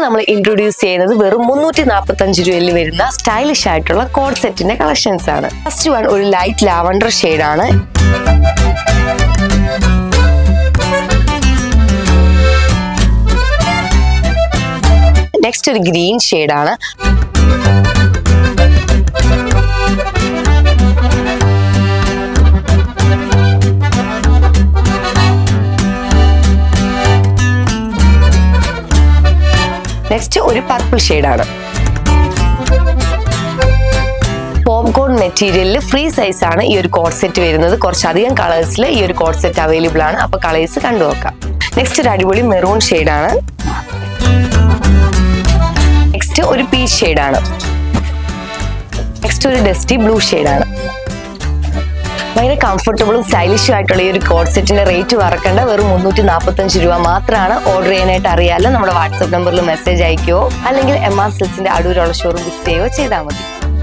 നമ്മൾ ഇൻട്രൊഡ്യൂസ് ചെയ്യുന്നത് വെറും 345 രൂപയിൽ വരുന്ന സ്റ്റൈലിഷ് ആയിട്ടുള്ള കോഡ് സെറ്റിന്റെ കളക്ഷൻസ് ആണ്. ഫസ്റ്റ് വൺ ഒരു ലൈറ്റ് ലാവണ്ടർ ഷെയ്ഡ് ആണ്. നെക്സ്റ്റ് ഒരു ഗ്രീൻ ഷെയ്ഡ് ആണ്. നെക്സ്റ്റ് ഒരു പർപ്പിൾ ഷെയ്ഡ് ആണ്. പോപ്കോൺ മെറ്റീരിയലിൽ ഫ്രീ സൈസ് ആണ് ഈ ഒരു കോഡ് സെറ്റ് വരുന്നത്. കുറച്ചധികം കളേഴ്സിൽ ഈ ഒരു കോഡ് സെറ്റ് അവൈലബിൾ ആണ്. അപ്പൊ കളേഴ്സ് കണ്ടു നോക്കാം. നെക്സ്റ്റ് ഒരു അടിപൊളി മെറൂൺ ഷെയ്ഡ് ആണ്. നെക്സ്റ്റ് ഒരു പീച്ച് ഷെയ്ഡ് ആണ്. നെക്സ്റ്റ് ഒരു ഡസ്റ്റി ബ്ലൂ ഷെയ്ഡ് ആണ്. ഭയങ്കര കംഫർട്ടബിളും സ്റ്റൈലിഷും ആയിട്ടുള്ള ഈ ഒരു കോഡ് സെറ്റിന്റെ റേറ്റ് മറക്കണ്ട, വെറും 345 രൂപ മാത്രമാണ്. ഓർഡർ ചെയ്യാനായിട്ട് അറിയാലോ, നമ്മുടെ വാട്സ്ആപ്പ് നമ്പറിൽ മെസ്സേജ് അയക്കുകയോ അല്ലെങ്കിൽ MR സിൽക്സിന്റെ അടൂരുള്ള ഷോറൂം വിസിറ്റ് ചെയ്യുകയോ ചെയ്താൽ മതി.